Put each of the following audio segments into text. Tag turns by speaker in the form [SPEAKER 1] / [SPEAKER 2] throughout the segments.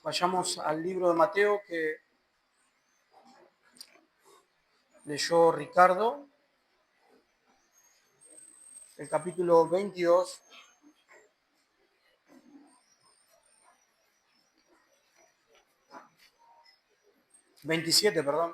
[SPEAKER 1] Vayamos al libro de Mateo que leyó Ricardo, el capítulo 22. Veintisiete, perdón.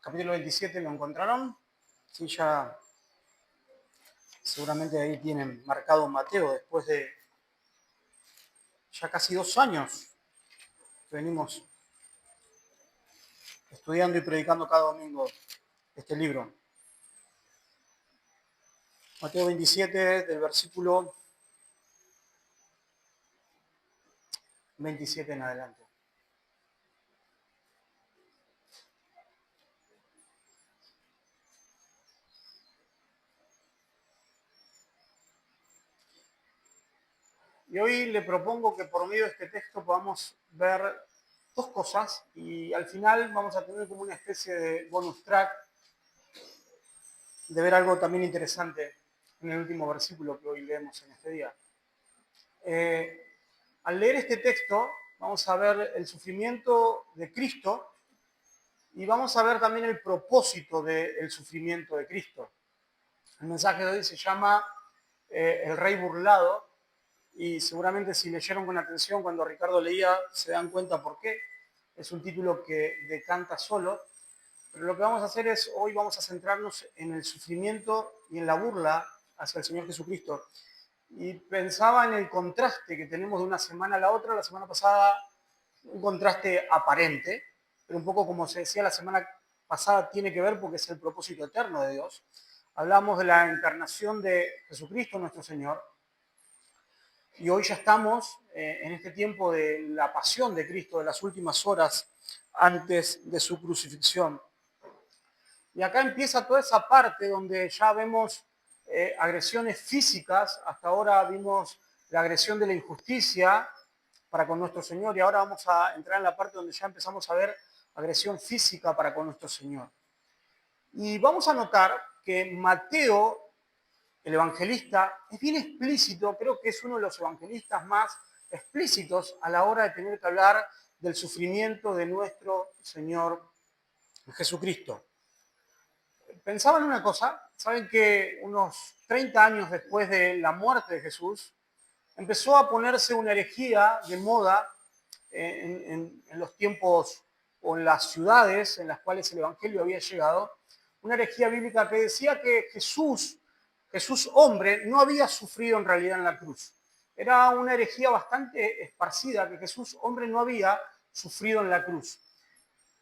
[SPEAKER 1] Capítulo 27, ¿lo encontraron? Sí, ya seguramente ahí tienen marcado Mateo, después de ya casi 2 años que venimos estudiando y predicando cada domingo este libro. Mateo 27, del versículo 27 en adelante. Y hoy le propongo que por medio de este texto podamos ver dos cosas y al final vamos a tener como una especie de bonus track de ver algo también interesante en el último versículo que hoy leemos en este día. Al leer este texto vamos a ver el sufrimiento de Cristo y vamos a ver también el propósito del sufrimiento de Cristo. El mensaje de hoy se llama El Rey Burlado y seguramente si leyeron con atención cuando Ricardo leía se dan cuenta por qué. Es un título que decanta solo, pero lo que vamos a hacer es, hoy vamos a centrarnos en el sufrimiento y en la burla hacia el Señor Jesucristo. Y pensaba en el contraste que tenemos de una semana a la otra. La semana pasada, un contraste aparente, pero un poco como se decía la semana pasada, tiene que ver porque es el propósito eterno de Dios. Hablamos de la encarnación de Jesucristo, nuestro Señor, y hoy ya estamos en este tiempo de la pasión de Cristo, de las últimas horas antes de su crucifixión. Y acá empieza toda esa parte donde ya vemos agresiones físicas. Hasta ahora vimos la agresión de la injusticia para con nuestro Señor y ahora vamos a entrar en la parte donde ya empezamos a ver agresión física para con nuestro Señor. Y vamos a notar que Mateo, el evangelista, es bien explícito, creo que es uno de los evangelistas más explícitos a la hora de tener que hablar del sufrimiento de nuestro Señor Jesucristo. Pensaba en una cosa, saben que unos 30 años después de la muerte de Jesús, empezó a ponerse una herejía de moda en los tiempos o en las ciudades en las cuales el Evangelio había llegado, una herejía bíblica que decía que Jesús hombre, no había sufrido en realidad en la cruz. Era una herejía bastante esparcida, que Jesús hombre no había sufrido en la cruz.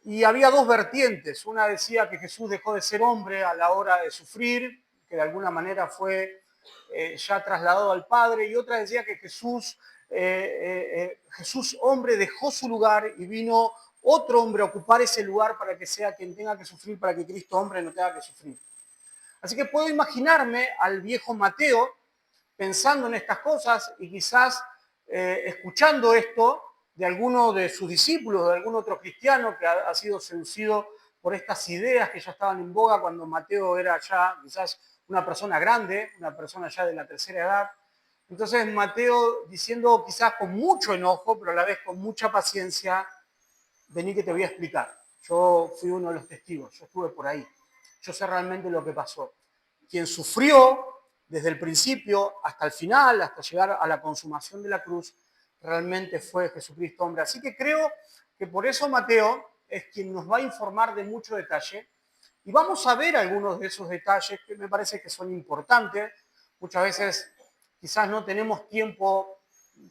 [SPEAKER 1] Y había dos vertientes. Una decía que Jesús dejó de ser hombre a la hora de sufrir, que de alguna manera fue ya trasladado al Padre, y otra decía que Jesús hombre dejó su lugar y vino otro hombre a ocupar ese lugar para que sea quien tenga que sufrir, para que Cristo hombre no tenga que sufrir. Así que puedo imaginarme al viejo Mateo pensando en estas cosas y quizás escuchando esto de alguno de sus discípulos, de algún otro cristiano que ha sido seducido por estas ideas que ya estaban en boga cuando Mateo era ya quizás una persona grande, una persona ya de la tercera edad. Entonces Mateo diciendo quizás con mucho enojo, pero a la vez con mucha paciencia, vení que te voy a explicar. Yo fui uno de los testigos, yo estuve por ahí. Yo sé realmente lo que pasó. Quien sufrió desde el principio hasta el final, hasta llegar a la consumación de la cruz, realmente fue Jesucristo hombre. Así que creo que por eso Mateo es quien nos va a informar de mucho detalle y vamos a ver algunos de esos detalles que me parece que son importantes. Muchas veces quizás no tenemos tiempo,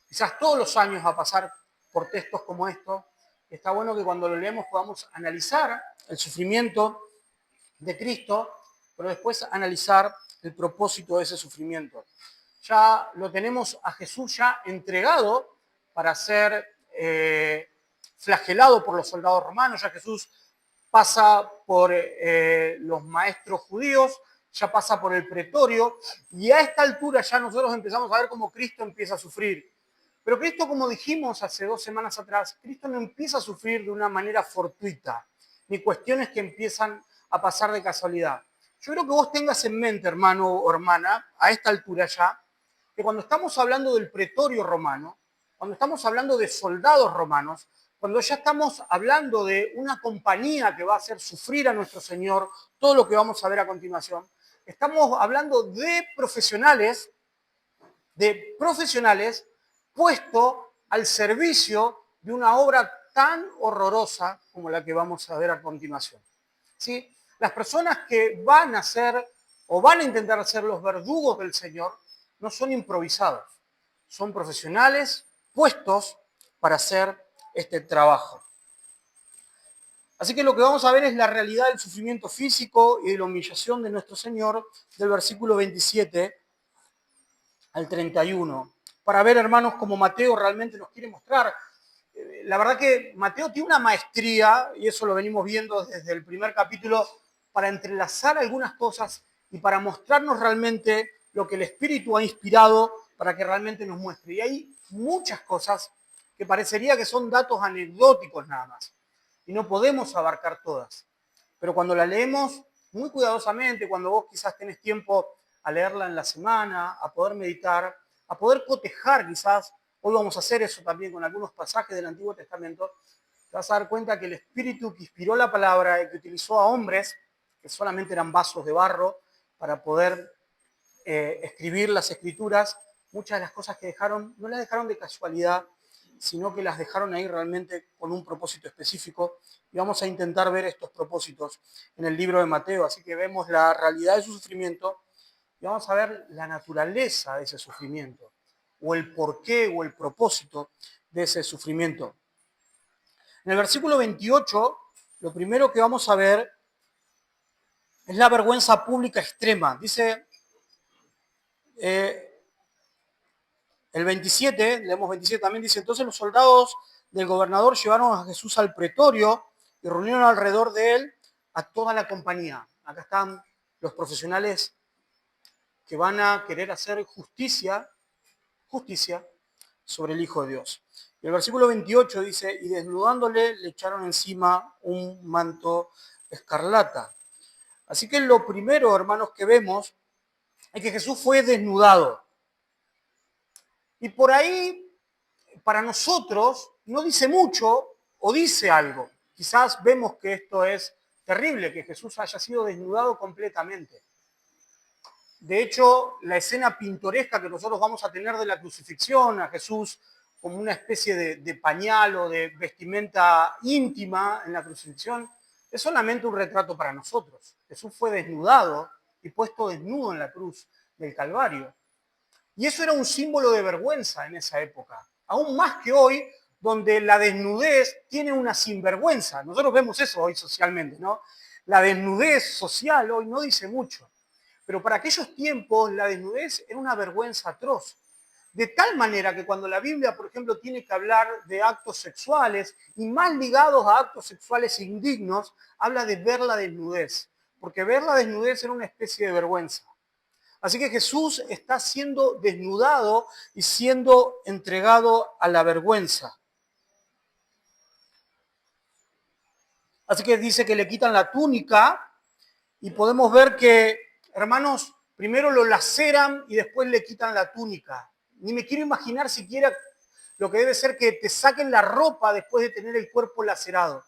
[SPEAKER 1] quizás todos los años a pasar por textos como estos. Está bueno que cuando lo leemos podamos analizar el sufrimiento de Cristo, pero después analizar el propósito de ese sufrimiento. ya lo tenemos a Jesús ya entregado para ser flagelado por los soldados romanos. Ya Jesús pasa por los maestros judíos, ya pasa por el pretorio, y a esta altura ya nosotros empezamos a ver cómo Cristo empieza a sufrir. Pero Cristo, como dijimos hace 2 semanas atrás, Cristo no empieza a sufrir de una manera fortuita, ni cuestiones que empiezan a pasar de casualidad. Yo creo que vos tengas en mente, hermano o hermana, a esta altura ya, que cuando estamos hablando del pretorio romano, cuando estamos hablando de soldados romanos, cuando ya estamos hablando de una compañía que va a hacer sufrir a nuestro Señor, todo lo que vamos a ver a continuación, estamos hablando de profesionales puesto al servicio de una obra tan horrorosa como la que vamos a ver a continuación. ¿Sí? Las personas que van a ser o van a intentar ser los verdugos del Señor no son improvisados, son profesionales puestos para hacer este trabajo. Así que lo que vamos a ver es la realidad del sufrimiento físico y de la humillación de nuestro Señor del versículo 27 al 31. Para ver, hermanos, cómo Mateo realmente nos quiere mostrar. La verdad que Mateo tiene una maestría, y eso lo venimos viendo desde el primer capítulo, para entrelazar algunas cosas y para mostrarnos realmente lo que el Espíritu ha inspirado para que realmente nos muestre. Y hay muchas cosas que parecería que son datos anecdóticos nada más, y no podemos abarcar todas. Pero cuando la leemos muy cuidadosamente, cuando vos quizás tenés tiempo a leerla en la semana, a poder meditar, a poder cotejar quizás, hoy vamos a hacer eso también con algunos pasajes del Antiguo Testamento, te vas a dar cuenta que el Espíritu que inspiró la palabra y que utilizó a hombres, que solamente eran vasos de barro, para poder escribir las Escrituras, muchas de las cosas que dejaron, no las dejaron de casualidad, sino que las dejaron ahí realmente con un propósito específico. Y vamos a intentar ver estos propósitos en el libro de Mateo. Así que vemos la realidad de su sufrimiento y vamos a ver la naturaleza de ese sufrimiento, o el porqué o el propósito de ese sufrimiento. En el versículo 28, lo primero que vamos a ver es la vergüenza pública extrema. Dice el 27, leemos 27 también, dice: entonces los soldados del gobernador llevaron a Jesús al pretorio y reunieron alrededor de él a toda la compañía. Acá están los profesionales que van a querer hacer justicia sobre el Hijo de Dios. Y el versículo 28 dice: y desnudándole le echaron encima un manto escarlata. Así que lo primero, hermanos, que vemos es que Jesús fue desnudado. Y por ahí, para nosotros, no dice mucho o dice algo. Quizás vemos que esto es terrible, que Jesús haya sido desnudado completamente. De hecho, la escena pintoresca que nosotros vamos a tener de la crucifixión, a Jesús como una especie de pañal o de vestimenta íntima en la crucifixión, es solamente un retrato para nosotros. Jesús fue desnudado y puesto desnudo en la cruz del Calvario. Y eso era un símbolo de vergüenza en esa época, aún más que hoy, donde la desnudez tiene una sinvergüenza. Nosotros vemos eso hoy socialmente, ¿no? La desnudez social hoy no dice mucho. Pero para aquellos tiempos la desnudez era una vergüenza atroz. De tal manera que cuando la Biblia, por ejemplo, tiene que hablar de actos sexuales y más ligados a actos sexuales indignos, habla de ver la desnudez. Porque ver la desnudez era una especie de vergüenza. Así que Jesús está siendo desnudado y siendo entregado a la vergüenza. Así que dice que le quitan la túnica y podemos ver que, hermanos, primero lo laceran y después le quitan la túnica. Ni me quiero imaginar siquiera lo que debe ser que te saquen la ropa después de tener el cuerpo lacerado.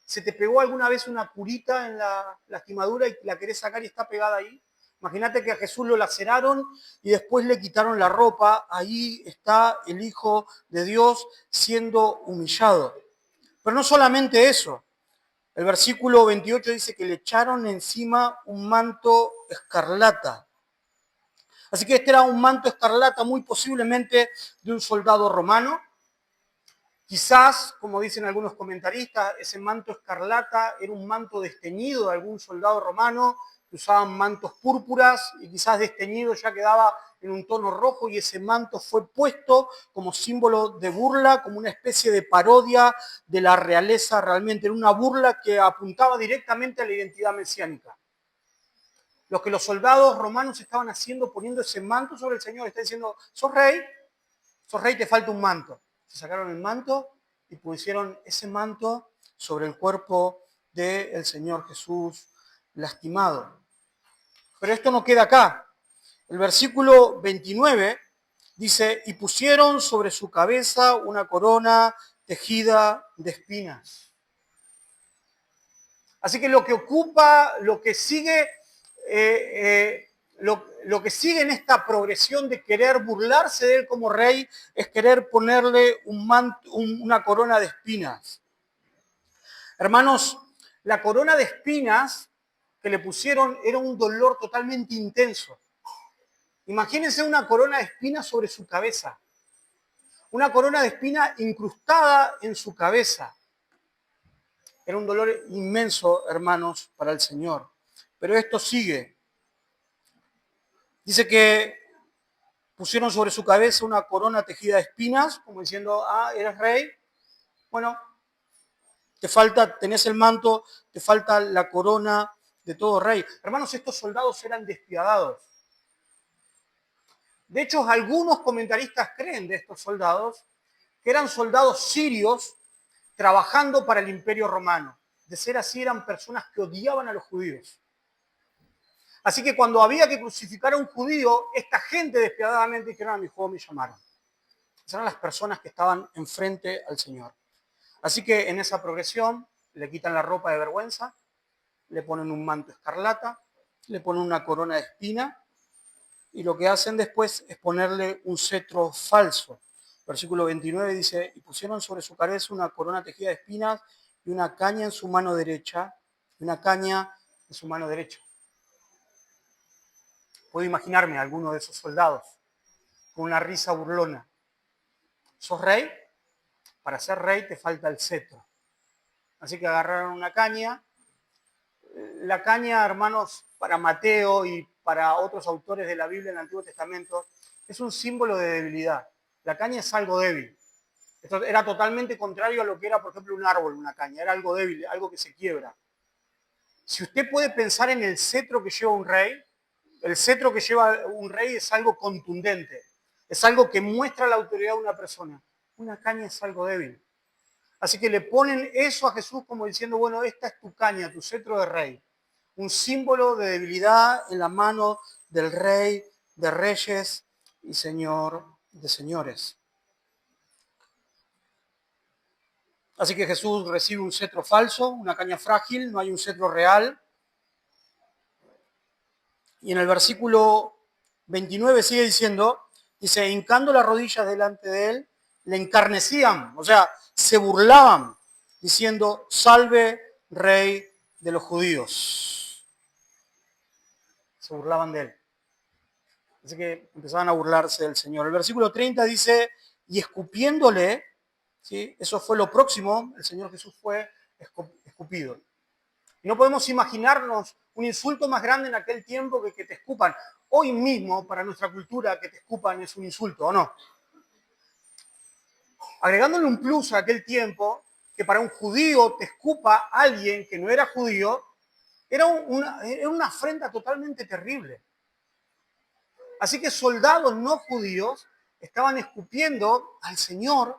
[SPEAKER 1] ¿Se te pegó alguna vez una curita en la lastimadura y la querés sacar y está pegada ahí? Imagínate que a Jesús lo laceraron y después le quitaron la ropa. Ahí está el Hijo de Dios siendo humillado. Pero no solamente eso. El versículo 28 dice que le echaron encima un manto escarlata. Así que este era un manto escarlata muy posiblemente de un soldado romano. Quizás, como dicen algunos comentaristas, ese manto escarlata era un manto desteñido de algún soldado romano, que usaban mantos púrpuras y quizás desteñido ya quedaba en un tono rojo y ese manto fue puesto como símbolo de burla, como una especie de parodia de la realeza realmente. Era una burla que apuntaba directamente a la identidad mesiánica. Lo que los soldados romanos estaban haciendo, poniendo ese manto sobre el Señor, está diciendo, sos rey, te falta un manto. Se sacaron el manto y pusieron ese manto sobre el cuerpo del Señor Jesús lastimado. Pero esto no queda acá. El versículo 29 dice, y pusieron sobre su cabeza una corona tejida de espinas. Así que lo que ocupa, lo que sigue lo que sigue en esta progresión de querer burlarse de él como rey es querer ponerle una corona de espinas. Hermanos, la corona de espinas que le pusieron era un dolor totalmente intenso. Imagínense una corona de espinas sobre su cabeza. Una corona de espinas incrustada en su cabeza. Era un dolor inmenso, hermanos, para el Señor. Pero esto sigue. Dice que pusieron sobre su cabeza una corona tejida de espinas, como diciendo, eres rey. Bueno, tenés el manto, te falta la corona de todo rey. Hermanos, estos soldados eran despiadados. De hecho, algunos comentaristas creen de estos soldados que eran soldados sirios trabajando para el Imperio Romano. De ser así, eran personas que odiaban a los judíos. Así que cuando había que crucificar a un judío, esta gente despiadadamente dijeron, a mi juego me llamaron. Esas eran las personas que estaban enfrente al Señor. Así que en esa progresión le quitan la ropa de vergüenza, le ponen un manto escarlata, le ponen una corona de espina y lo que hacen después es ponerle un cetro falso. Versículo 29 dice, y pusieron sobre su cabeza una corona tejida de espinas y una caña en su mano derecha, Puedo imaginarme a alguno de esos soldados con una risa burlona. ¿Sos rey? Para ser rey te falta el cetro. Así que agarraron una caña. La caña, hermanos, para Mateo y para otros autores de la Biblia en el Antiguo Testamento, es un símbolo de debilidad. La caña es algo débil. Esto era totalmente contrario a lo que era, por ejemplo, un árbol, una caña. Era algo débil, algo que se quiebra. Si usted puede pensar en el cetro que lleva un rey, el cetro que lleva un rey es algo contundente. Es algo que muestra la autoridad de una persona. Una caña es algo débil. Así que le ponen eso a Jesús como diciendo, bueno, esta es tu caña, tu cetro de rey. Un símbolo de debilidad en la mano del rey de reyes y señor de señores. Así que Jesús recibe un cetro falso, una caña frágil, no hay un cetro real. Y en el versículo 29 sigue diciendo, dice, hincando las rodillas delante de él, le encarnecían, o sea, se burlaban, diciendo, salve, rey de los judíos. Se burlaban de él. Así que empezaban a burlarse del Señor. El versículo 30 dice, y escupiéndole, ¿sí? Eso fue lo próximo, el Señor Jesús fue escupido. Y no podemos imaginarnos un insulto más grande en aquel tiempo que te escupan. Hoy mismo, para nuestra cultura, que te escupan es un insulto, ¿o no? Agregándole un plus a aquel tiempo, que para un judío te escupa alguien que no era judío, era una afrenta totalmente terrible. Así que soldados no judíos estaban escupiendo al Señor.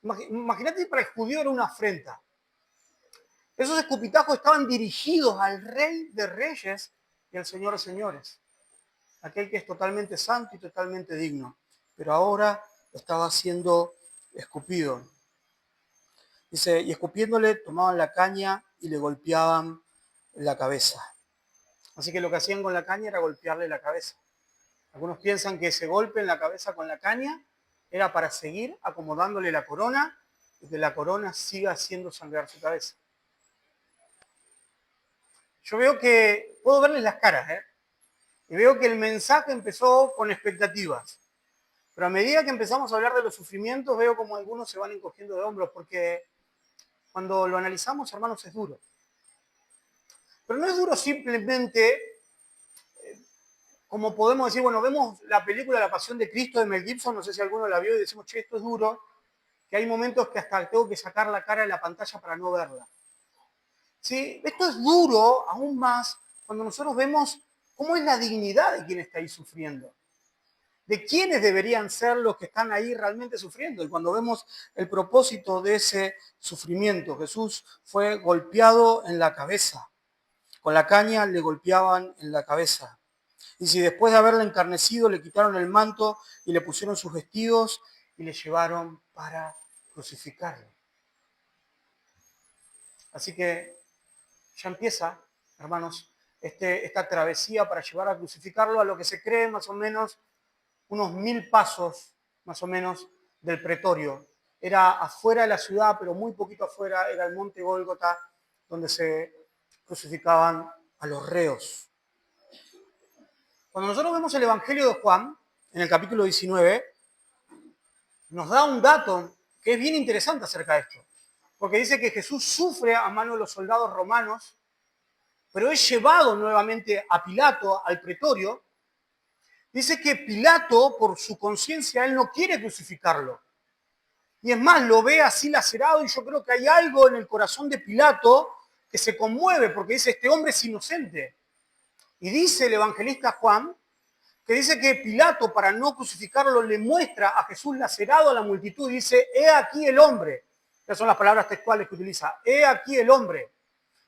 [SPEAKER 1] Imagínate que para el judío era una afrenta. Esos escupitajos estaban dirigidos al Rey de Reyes y al Señor de Señores. Aquel que es totalmente santo y totalmente digno. Pero ahora estaba siendo escupido. Dice, y escupiéndole tomaban la caña y le golpeaban la cabeza. Así que lo que hacían con la caña era golpearle la cabeza. Algunos piensan que ese golpe en la cabeza con la caña era para seguir acomodándole la corona y que la corona siga haciendo sangrar su cabeza. Yo veo que, puedo verles las caras, y veo que el mensaje empezó con expectativas. Pero a medida que empezamos a hablar de los sufrimientos, veo como algunos se van encogiendo de hombros, porque cuando lo analizamos, hermanos, es duro. Pero no es duro simplemente como podemos decir, bueno, vemos la película La Pasión de Cristo de Mel Gibson, no sé si alguno la vio y decimos, che, esto es duro, que hay momentos que hasta tengo que sacar la cara de la pantalla para no verla. ¿Sí? Esto es duro aún más cuando nosotros vemos cómo es la dignidad de quien está ahí sufriendo, de quiénes deberían ser los que están ahí realmente sufriendo. Y cuando vemos el propósito de ese sufrimiento, Jesús fue golpeado en la cabeza, con la caña le golpeaban en la cabeza. Y si después de haberle encarnecido le quitaron el manto y le pusieron sus vestidos y le llevaron para crucificarlo. Así que ya empieza, hermanos, esta travesía para llevar a crucificarlo a lo que se cree más o menos unos 1000 pasos, más o menos, del pretorio. Era afuera de la ciudad, pero muy poquito afuera, era el monte Gólgota, donde se crucificaban a los reos. Cuando nosotros vemos el Evangelio de Juan, en el capítulo 19, nos da un dato que es bien interesante acerca de esto. Porque dice que Jesús sufre a mano de los soldados romanos, pero es llevado nuevamente a Pilato, al pretorio. Dice que Pilato, por su conciencia, él no quiere crucificarlo. Y es más, lo ve así lacerado y yo creo que hay algo en el corazón de Pilato que se conmueve porque dice, este hombre es inocente. Y dice el evangelista Juan, que dice que Pilato, para no crucificarlo, le muestra a Jesús lacerado a la multitud y dice, he aquí el hombre. Esas son las palabras textuales que utiliza, he aquí el hombre.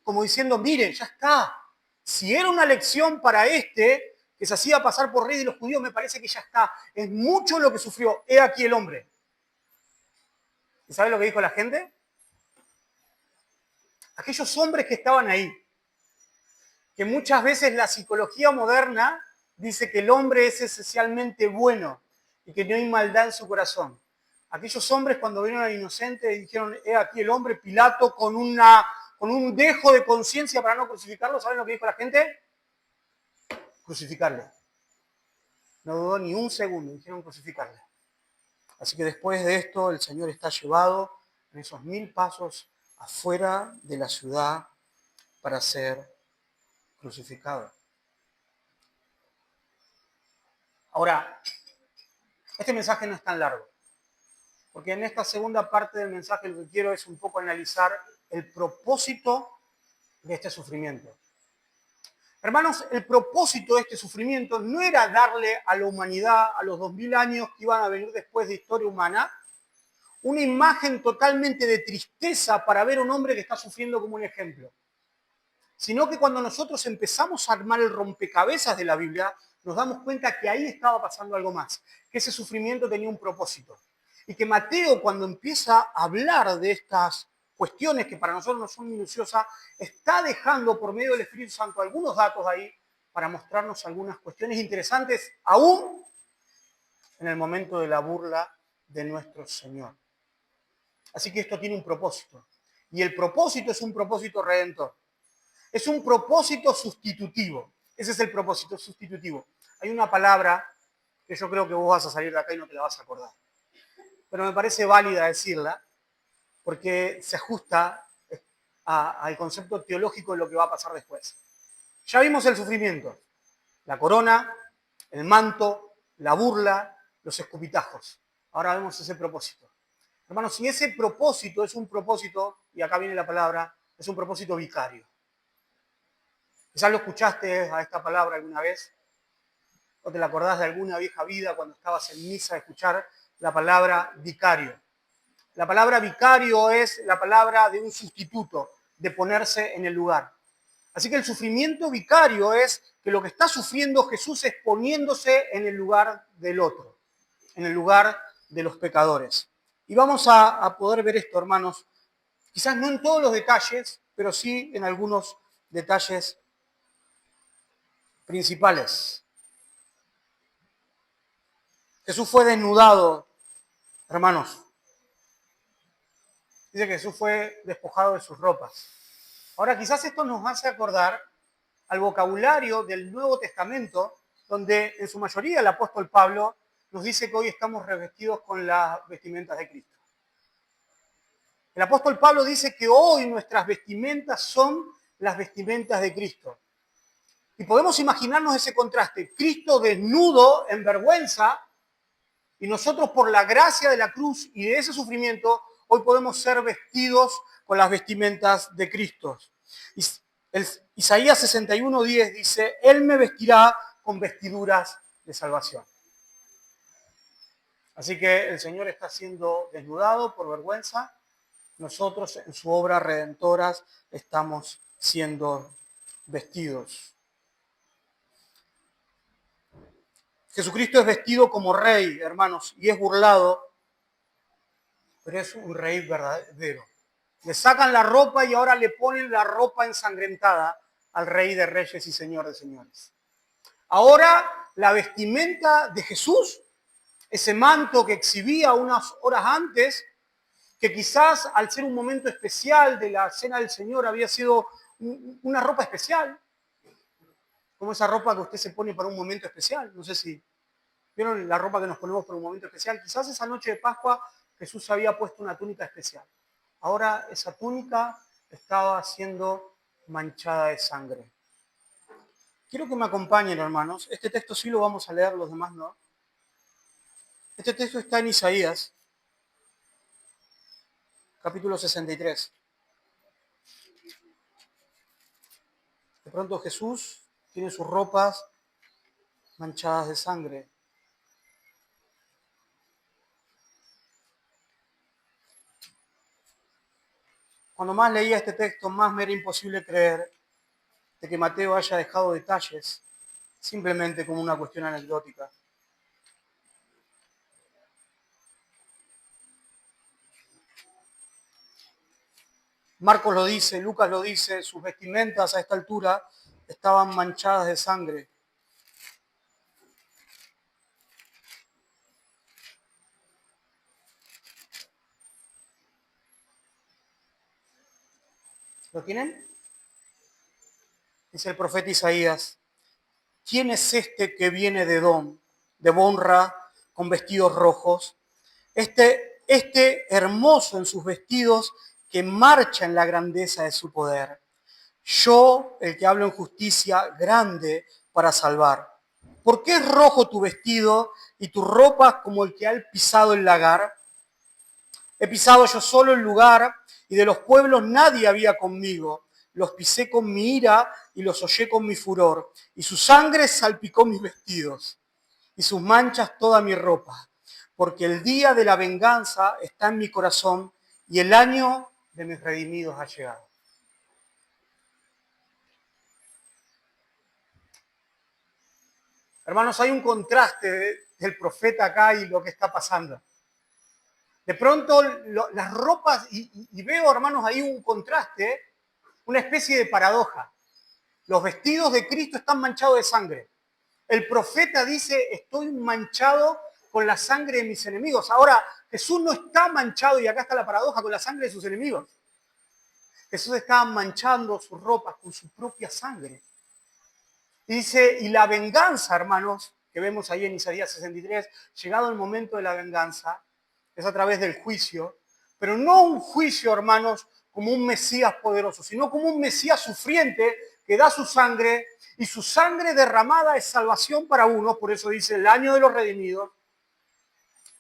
[SPEAKER 1] Como diciendo, miren, ya está. Si era una lección para este, que se hacía pasar por rey de los judíos, me parece que ya está. Es mucho lo que sufrió, he aquí el hombre. ¿Y sabe lo que dijo la gente? Aquellos hombres que estaban ahí, que muchas veces la psicología moderna dice que el hombre es esencialmente bueno y que no hay maldad en su corazón. Aquellos hombres cuando vieron al inocente dijeron, he aquí el hombre, Pilato con un dejo de conciencia para no crucificarlo, ¿saben lo que dijo la gente? Crucificarle. No dudó ni un segundo, dijeron crucificarle. Así que después de esto el Señor está llevado en esos 1000 pasos afuera de la ciudad para ser crucificado. Ahora, este mensaje no es tan largo, porque en esta segunda parte del mensaje lo que quiero es un poco analizar el propósito de este sufrimiento. Hermanos, el propósito de este sufrimiento no era darle a la humanidad, a los 2000 años que iban a venir después de historia humana, una imagen totalmente de tristeza para ver a un hombre que está sufriendo como un ejemplo. Sino que cuando nosotros empezamos a armar el rompecabezas de la Biblia, nos damos cuenta que ahí estaba pasando algo más, que ese sufrimiento tenía un propósito. Y que Mateo, cuando empieza a hablar de estas cuestiones que para nosotros no son minuciosas, está dejando por medio del Espíritu Santo algunos datos ahí para mostrarnos algunas cuestiones interesantes, aún en el momento de la burla de nuestro Señor. Así que esto tiene un propósito. Y el propósito es un propósito redentor. Es un propósito sustitutivo. Ese es el propósito sustitutivo. Hay una palabra que yo creo que vos vas a salir de acá y no te la vas a acordar. Pero me parece válida decirla porque se ajusta al concepto teológico de lo que va a pasar después. Ya vimos el sufrimiento, la corona, el manto, la burla, los escupitajos. Ahora vemos ese propósito. Hermanos, si ese propósito es un propósito, y acá viene la palabra, es un propósito vicario. Quizás lo escuchaste a esta palabra alguna vez, o te la acordás de alguna vieja vida cuando estabas en misa a escuchar la palabra vicario. La palabra vicario es la palabra de un sustituto, de ponerse en el lugar. Así que el sufrimiento vicario es que lo que está sufriendo Jesús es poniéndose en el lugar del otro, en el lugar de los pecadores. Y vamos a poder ver esto, hermanos, quizás no en todos los detalles, pero sí en algunos detalles principales. Jesús fue desnudado, hermanos. Dice que Jesús fue despojado de sus ropas. Ahora, quizás esto nos hace acordar al vocabulario del Nuevo Testamento, donde en su mayoría el apóstol Pablo nos dice que hoy estamos revestidos con las vestimentas de Cristo. El apóstol Pablo dice que hoy nuestras vestimentas son las vestimentas de Cristo. Y podemos imaginarnos ese contraste. Cristo desnudo, en vergüenza, y nosotros por la gracia de la cruz y de ese sufrimiento, hoy podemos ser vestidos con las vestimentas de Cristo. Isaías 61:10 dice, Él me vestirá con vestiduras de salvación. Así que el Señor está siendo desnudado por vergüenza. Nosotros en su obra redentora estamos siendo vestidos. Jesucristo es vestido como rey, hermanos, y es burlado, pero es un rey verdadero. Le sacan la ropa y ahora le ponen la ropa ensangrentada al Rey de Reyes y Señor de Señores. Ahora la vestimenta de Jesús, ese manto que exhibía unas horas antes, que quizás al ser un momento especial de la Cena del Señor había sido una ropa especial, como esa ropa que usted se pone para un momento especial. No sé si vieron la ropa que nos ponemos para un momento especial. Quizás esa noche de Pascua Jesús había puesto una túnica especial. Ahora esa túnica estaba siendo manchada de sangre. Quiero que me acompañen, hermanos. Este texto sí lo vamos a leer, los demás no. Este texto está en Isaías, capítulo 63. De pronto Jesús tiene sus ropas manchadas de sangre. Cuando más leía este texto, más me era imposible creer de que Mateo haya dejado detalles simplemente como una cuestión anecdótica. Marcos lo dice, Lucas lo dice, sus vestimentas a esta altura estaban manchadas de sangre. ¿Lo tienen? Dice el profeta Isaías, ¿quién es este que viene de Edom, de Bonra, con vestidos rojos? Este hermoso en sus vestidos que marcha en la grandeza de su poder. Yo, el que hablo en justicia, grande para salvar. ¿Por qué es rojo tu vestido y tu ropa como el que ha pisado el lagar? He pisado yo solo el lugar y de los pueblos nadie había conmigo. Los pisé con mi ira y los hollé con mi furor. Y su sangre salpicó mis vestidos y sus manchas toda mi ropa. Porque el día de la venganza está en mi corazón y el año de mis redimidos ha llegado. Hermanos, hay un contraste del profeta acá y lo que está pasando. De pronto las ropas, y veo, hermanos, ahí un contraste, una especie de paradoja. Los vestidos de Cristo están manchados de sangre. El profeta dice, estoy manchado con la sangre de mis enemigos. Ahora, Jesús no está manchado, y acá está la paradoja, con la sangre de sus enemigos. Jesús estaba manchando sus ropas con su propia sangre. Y dice, y la venganza, hermanos, que vemos ahí en Isaías 63, llegado el momento de la venganza, es a través del juicio, pero no un juicio, hermanos, como un Mesías poderoso, sino como un Mesías sufriente que da su sangre, y su sangre derramada es salvación para unos, por eso dice el año de los redimidos,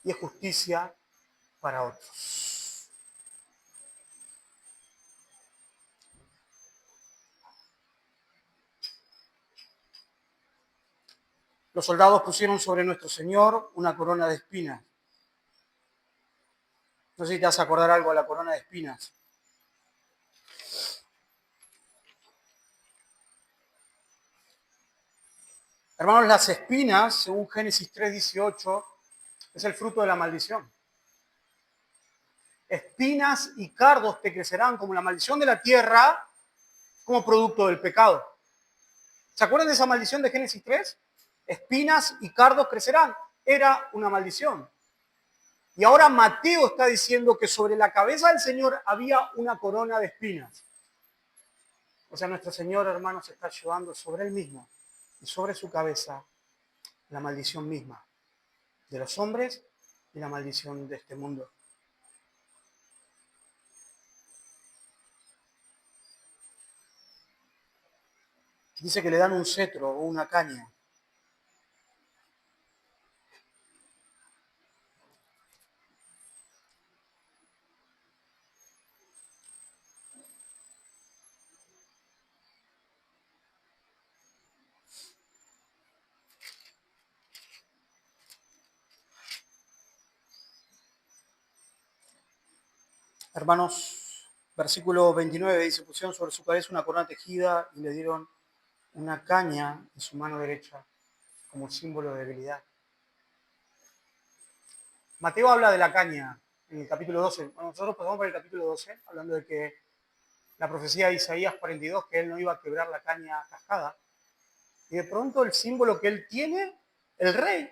[SPEAKER 1] y es justicia para otros. Los soldados pusieron sobre nuestro Señor una corona de espinas. No sé si te vas a acordar algo de la corona de espinas. Hermanos, las espinas, según Génesis 3:18, es el fruto de la maldición. Espinas y cardos te crecerán como la maldición de la tierra, como producto del pecado. ¿Se acuerdan de esa maldición de Génesis 3? Espinas y cardos crecerán. Era una maldición. Y ahora Mateo está diciendo que sobre la cabeza del Señor había una corona de espinas. O sea, nuestro Señor, hermanos, está llevando sobre él mismo y sobre su cabeza la maldición misma de los hombres y la maldición de este mundo. Dice que le dan un cetro o una caña. Hermanos, versículo 29 dice, pusieron sobre su cabeza una corona tejida y le dieron una caña en su mano derecha como símbolo de debilidad. Mateo habla de la caña en el capítulo 12. Bueno, nosotros pasamos por el capítulo 12, hablando de que la profecía de Isaías 42, que él no iba a quebrar la caña cascada. Y de pronto el símbolo que él tiene, el rey,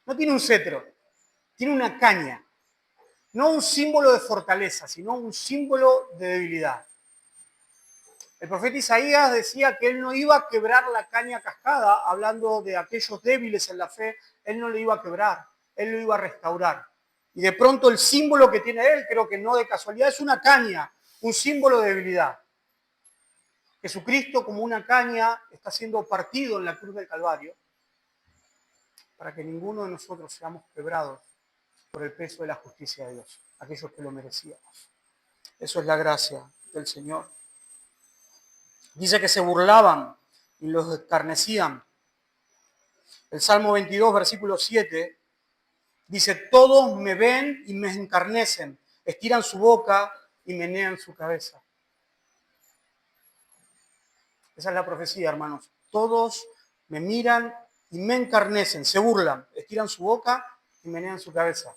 [SPEAKER 1] no tiene un cetro, tiene una caña. No un símbolo de fortaleza, sino un símbolo de debilidad. El profeta Isaías decía que él no iba a quebrar la caña cascada, hablando de aquellos débiles en la fe, él no lo iba a quebrar, él lo iba a restaurar. Y de pronto el símbolo que tiene él, creo que no de casualidad, es una caña, un símbolo de debilidad. Jesucristo, como una caña, está siendo partido en la cruz del Calvario para que ninguno de nosotros seamos quebrados por el peso de la justicia de Dios, aquellos que lo merecíamos. Eso es la gracia del Señor. Dice que se burlaban y los escarnecían. El Salmo 22, versículo 7, dice, todos me ven y me escarnecen, estiran su boca y menean su cabeza. Esa es la profecía, hermanos. Todos me miran y me encarnecen, se burlan, estiran su boca y menean su cabeza.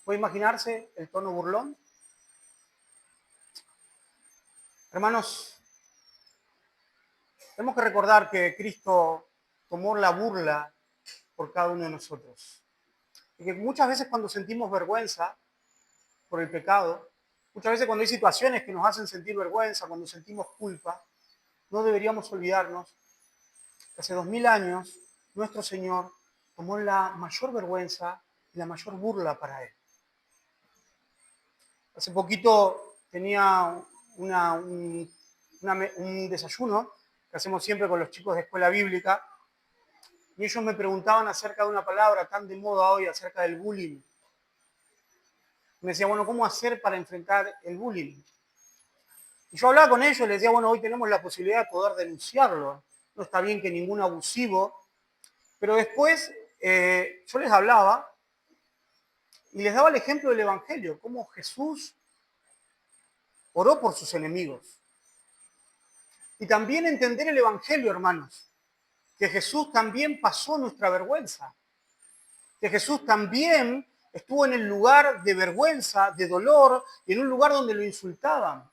[SPEAKER 1] ¿Puede imaginarse el tono burlón? Hermanos, tenemos que recordar que Cristo tomó la burla por cada uno de nosotros. Y que muchas veces cuando sentimos vergüenza por el pecado, muchas veces cuando hay situaciones que nos hacen sentir vergüenza, cuando sentimos culpa, no deberíamos olvidarnos que hace 2000 años nuestro Señor tomó la mayor vergüenza y la mayor burla para Él. Hace poquito tenía un desayuno que hacemos siempre con los chicos de escuela bíblica y ellos me preguntaban acerca de una palabra tan de moda hoy, acerca del bullying. Me decía, bueno, ¿cómo hacer para enfrentar el bullying? Y yo hablaba con ellos, les decía, bueno, hoy tenemos la posibilidad de poder denunciarlo. No está bien que ningún abusivo. Pero después yo les hablaba y les daba el ejemplo del Evangelio, cómo Jesús oró por sus enemigos. Y también entender el Evangelio, hermanos, que Jesús también pasó nuestra vergüenza. Que Jesús también estuvo en el lugar de vergüenza, de dolor, y en un lugar donde lo insultaban.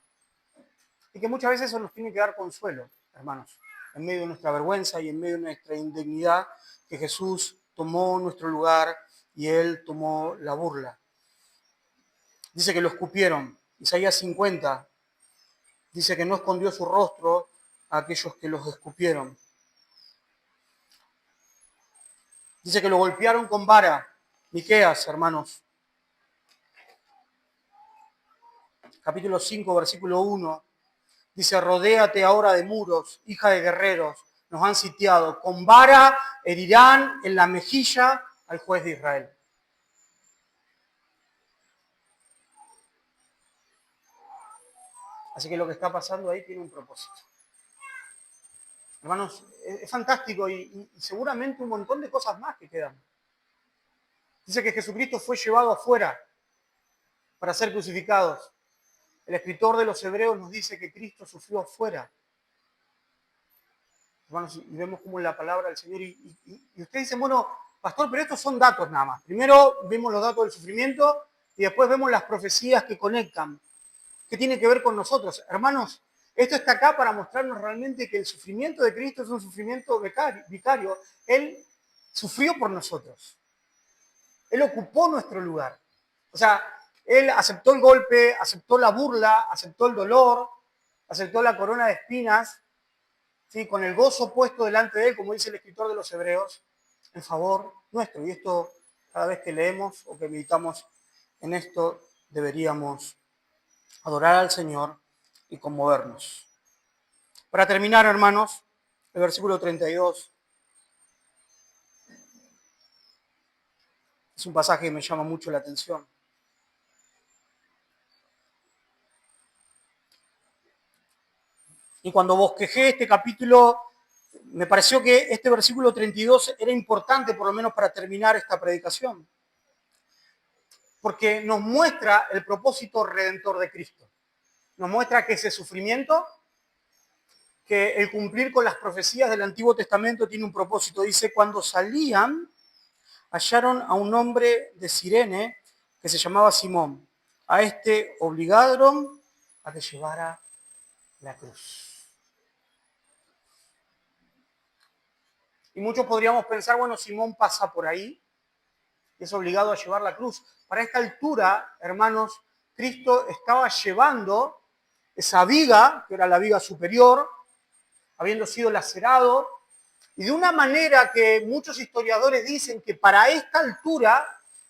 [SPEAKER 1] Y que muchas veces eso nos tiene que dar consuelo, hermanos, en medio de nuestra vergüenza y en medio de nuestra indignidad, que Jesús tomó nuestro lugar y Él tomó la burla. Dice que lo escupieron. Isaías 50 dice que no escondió su rostro a aquellos que los escupieron. Dice que lo golpearon con vara. Miqueas, hermanos. Capítulo 5, versículo 1. Dice, rodéate ahora de muros, hija de guerreros, nos han sitiado. Con vara herirán en la mejilla al juez de Israel. Así que lo que está pasando ahí tiene un propósito. Hermanos, es fantástico y seguramente un montón de cosas más que quedan. Dice que Jesucristo fue llevado afuera para ser crucificados. El escritor de los Hebreos nos dice que Cristo sufrió afuera. Hermanos, y vemos como la palabra del Señor. Y ustedes dicen, bueno, pastor, pero estos son datos nada más. Primero vemos los datos del sufrimiento y después vemos las profecías que conectan. ¿Qué tiene que ver con nosotros? Hermanos, esto está acá para mostrarnos realmente que el sufrimiento de Cristo es un sufrimiento vicario. Él sufrió por nosotros. Él ocupó nuestro lugar. O sea, Él aceptó el golpe, aceptó la burla, aceptó el dolor, aceptó la corona de espinas, ¿sí? Con el gozo puesto delante de Él, como dice el escritor de los Hebreos, en favor nuestro. Y esto, cada vez que leemos o que meditamos en esto, deberíamos adorar al Señor y conmovernos. Para terminar, hermanos, el versículo 32 es un pasaje que me llama mucho la atención. Y cuando bosquejé este capítulo, me pareció que este versículo 32 era importante, por lo menos para terminar esta predicación, porque nos muestra el propósito redentor de Cristo. Nos muestra que ese sufrimiento, que el cumplir con las profecías del Antiguo Testamento tiene un propósito. Dice, cuando salían, hallaron a un hombre de Cirene que se llamaba Simón. A este obligaron a que llevara la cruz. Y muchos podríamos pensar, bueno, Simón pasa por ahí y es obligado a llevar la cruz. Para esta altura, hermanos, Cristo estaba llevando esa viga, que era la viga superior, habiendo sido lacerado, y de una manera que muchos historiadores dicen que para esta altura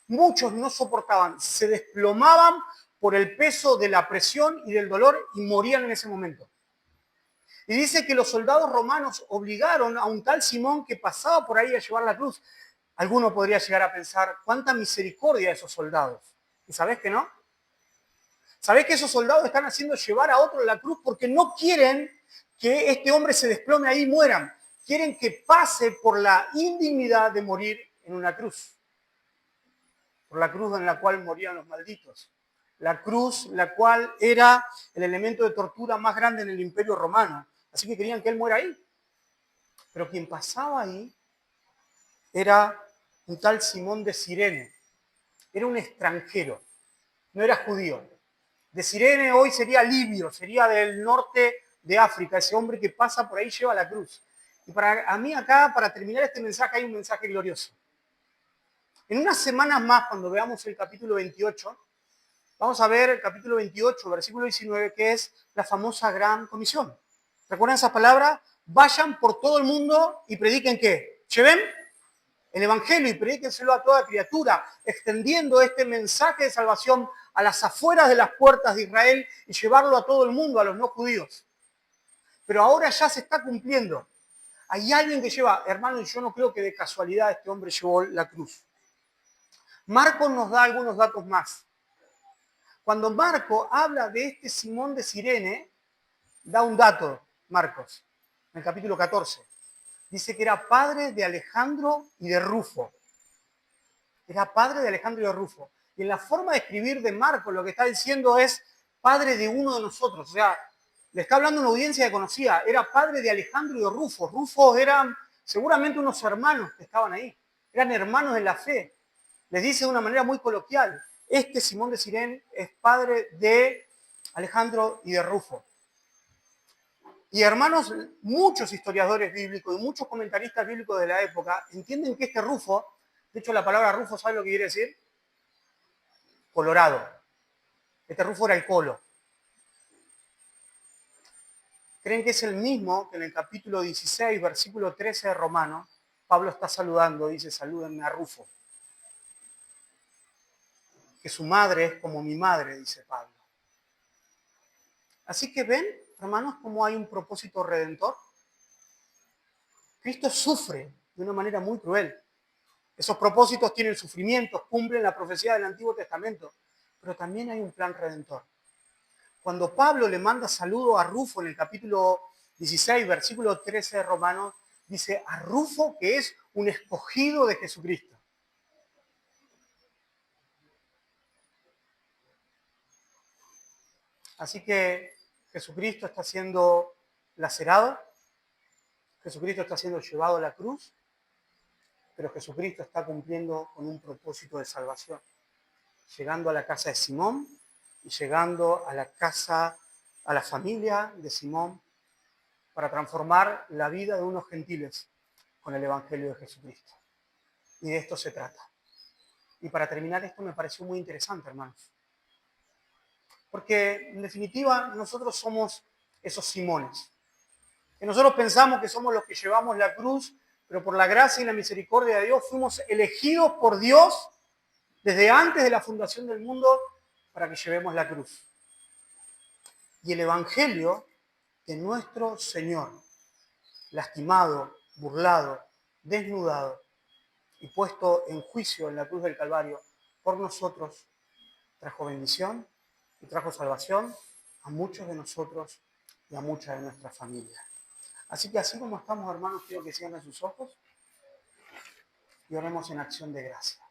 [SPEAKER 1] muchos no soportaban, se desplomaban por el peso de la presión y del dolor y morían en ese momento. Y dice que los soldados romanos obligaron a un tal Simón que pasaba por ahí a llevar la cruz. Alguno podría llegar a pensar, cuánta misericordia de esos soldados. ¿Y sabés que no? ¿Sabés que esos soldados están haciendo llevar a otro la cruz porque no quieren que este hombre se desplome ahí y mueran? Quieren que pase por la indignidad de morir en una cruz. Por la cruz en la cual morían los malditos. La cruz, la cual era el elemento de tortura más grande en el Imperio Romano. Así que querían que él muera ahí. Pero quien pasaba ahí era un tal Simón de Cirene. Era un extranjero, no era judío. De Cirene hoy sería libio, sería del norte de África. Ese hombre que pasa por ahí lleva la cruz. Y para a mí acá, para terminar este mensaje, hay un mensaje glorioso. En unas semanas más, cuando veamos el capítulo 28, vamos a ver el capítulo 28, versículo 19, que es la famosa Gran Comisión. ¿Recuerdan esas palabras? Vayan por todo el mundo y prediquen ¿qué? Lleven el Evangelio y predíquenselo a toda criatura, extendiendo este mensaje de salvación a las afueras de las puertas de Israel y llevarlo a todo el mundo, a los no judíos. Pero ahora ya se está cumpliendo. Hay alguien que lleva, hermano, y yo no creo que de casualidad este hombre llevó la cruz. Marcos nos da algunos datos más. Cuando Marcos habla de este Simón de Cirene, da un dato, Marcos, en el capítulo 14. Dice que era padre de Alejandro y de Rufo. Era padre de Alejandro y de Rufo. Y en la forma de escribir de Marcos lo que está diciendo es padre de uno de nosotros. O sea, le está hablando a una audiencia que conocía. Era padre de Alejandro y de Rufo. Rufo eran seguramente unos hermanos que estaban ahí. Eran hermanos en la fe. Les dice de una manera muy coloquial. Este Simón de Cirene es padre de Alejandro y de Rufo. Y hermanos, muchos historiadores bíblicos y muchos comentaristas bíblicos de la época entienden que este Rufo, de hecho la palabra Rufo, ¿sabe lo que quiere decir? Colorado. Este Rufo era el colo. Creen que es el mismo que en el capítulo 16, versículo 13 de Romanos, Pablo está saludando, dice, salúdenme a Rufo. Que su madre es como mi madre, dice Pablo. Así que ven, hermanos, cómo hay un propósito redentor. Cristo sufre de una manera muy cruel. Esos propósitos tienen sufrimientos, cumplen la profecía del Antiguo Testamento, pero también hay un plan redentor. Cuando Pablo le manda saludo a Rufo en el capítulo 16, versículo 13 de Romanos, dice a Rufo que es un escogido de Jesucristo. Así que Jesucristo está siendo lacerado, Jesucristo está siendo llevado a la cruz, pero Jesucristo está cumpliendo con un propósito de salvación, llegando a la casa de Simón y llegando a la casa, a la familia de Simón, para transformar la vida de unos gentiles con el Evangelio de Jesucristo. Y de esto se trata. Y para terminar esto me pareció muy interesante, hermanos. Porque en definitiva nosotros somos esos Simones. Que nosotros pensamos que somos los que llevamos la cruz, pero por la gracia y la misericordia de Dios fuimos elegidos por Dios desde antes de la fundación del mundo para que llevemos la cruz. Y el Evangelio que nuestro Señor, lastimado, burlado, desnudado y puesto en juicio en la cruz del Calvario por nosotros, trajo bendición y trajo salvación a muchos de nosotros y a muchas de nuestras familias. Así que así como estamos, hermanos, quiero que cierren sus ojos y oremos en acción de gracia.